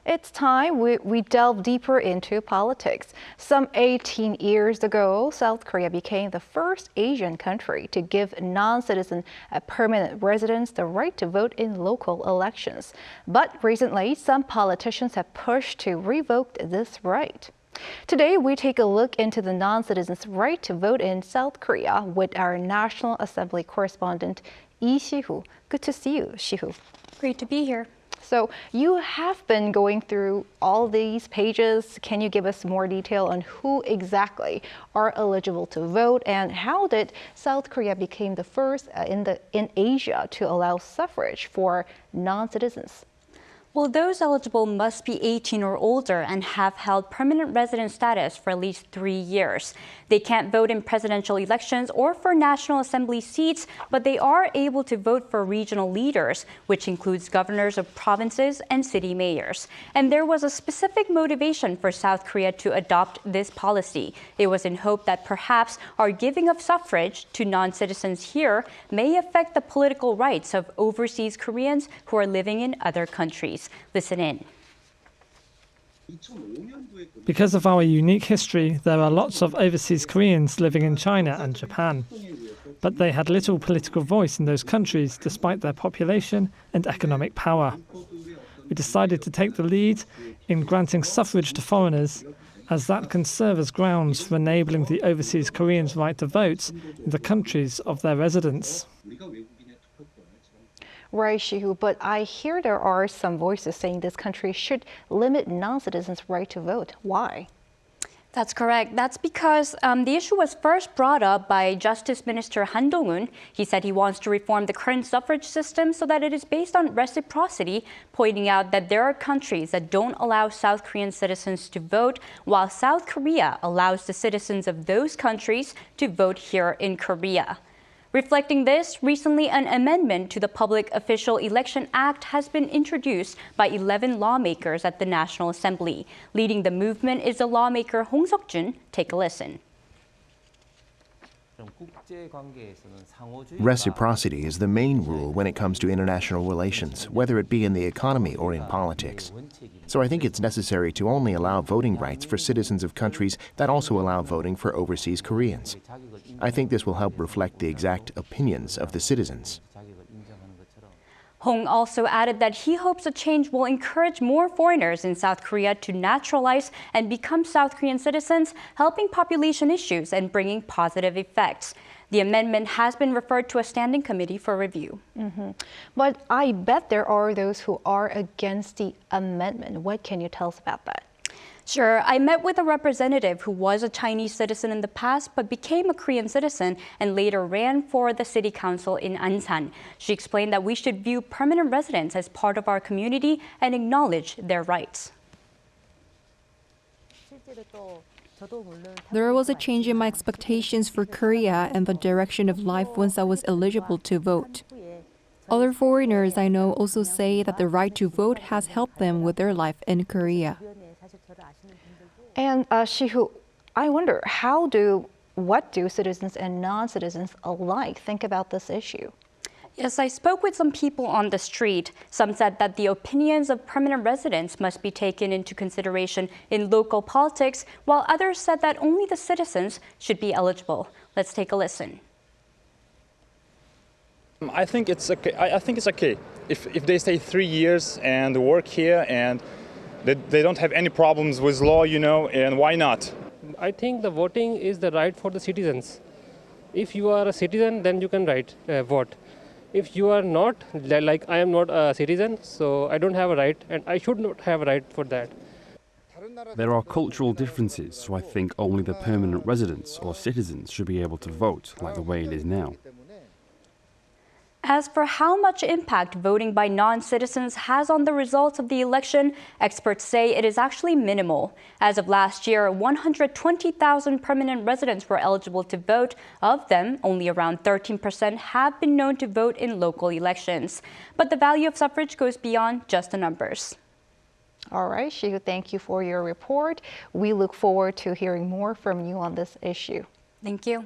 It's time we delve deeper into politics. Some 18 years ago, South Korea became the first Asian country to give non-citizen permanent residents the right to vote in local elections. But recently, some politicians have pushed to revoke this right. Today, we take a look into the non-citizens' right to vote in South Korea with our National Assembly correspondent, Shi-hoo. Good to see you, Shi-hoo. Great to be here. So you have been going through all these pages. Can you give us more detail on who exactly are eligible to vote and how did South Korea become the first in Asia to allow suffrage for non-citizens? Well, those eligible must be 18 or older and have held permanent resident status for at least 3 years. They can't vote in presidential elections or for National Assembly seats, but they are able to vote for regional leaders, which includes governors of provinces and city mayors. And there was a specific motivation for South Korea to adopt this policy. It was in hope that perhaps our giving of suffrage to non-citizens here may affect the political rights of overseas Koreans who are living in other countries. Listen in. Because of our unique history, there are lots of overseas Koreans living in China and Japan. But they had little political voice in those countries despite their population and economic power. We decided to take the lead in granting suffrage to foreigners, as that can serve as grounds for enabling the overseas Koreans' right to vote in the countries of their residence. Right, Shi-hoo, but I hear there are some voices saying this country should limit non-citizens' right to vote. Why? That's correct. That's because the issue was first brought up by Justice Minister Han Dong-un. He said he wants to reform the current suffrage system so that it is based on reciprocity, pointing out that there are countries that don't allow South Korean citizens to vote, while South Korea allows the citizens of those countries to vote here in Korea. Reflecting this, recently an amendment to the Public Official Election Act has been introduced by 11 lawmakers at the National Assembly. Leading the movement is the lawmaker Hong Seok-jun. Take a listen. Reciprocity is the main rule when it comes to international relations, whether it be in the economy or in politics. So I think it's necessary to only allow voting rights for citizens of countries that also allow voting for overseas Koreans. I think this will help reflect the exact opinions of the citizens. Hong also added that he hopes the change will encourage more foreigners in South Korea to naturalize and become South Korean citizens, helping population issues and bringing positive effects. The amendment has been referred to a standing committee for review. But I bet there are those who are against the amendment. What can you tell us about that? Sure. I met with a representative who was a Chinese citizen in the past but became a Korean citizen and later ran for the city council in Ansan. She explained that we should view permanent residents as part of our community and acknowledge their rights. There was a change in my expectations for Korea and the direction of life once I was eligible to vote. Other foreigners I know also say that the right to vote has helped them with their life in Korea. And Shi-hoo, I wonder, what do citizens and non-citizens alike think about this issue? Yes, I spoke with some people on the street. Some said that the opinions of permanent residents must be taken into consideration in local politics, while others said that only the citizens should be eligible. Let's take a listen. I think it's okay. I think it's okay if they stay 3 years and work here and they don't have any problems with law, and why not? I think the voting is the right for the citizens. If you are a citizen, then you can vote. If you are not, like I am not a citizen, so I don't have a right, and I should not have a right for that. There are cultural differences, so I think only the permanent residents or citizens should be able to vote, like the way it is now. As for how much impact voting by non-citizens has on the results of the election, experts say it is actually minimal. As of last year, 120,000 permanent residents were eligible to vote. Of them, only around 13% have been known to vote in local elections. But the value of suffrage goes beyond just the numbers. All right, Shi-hoo, thank you for your report. We look forward to hearing more from you on this issue. Thank you.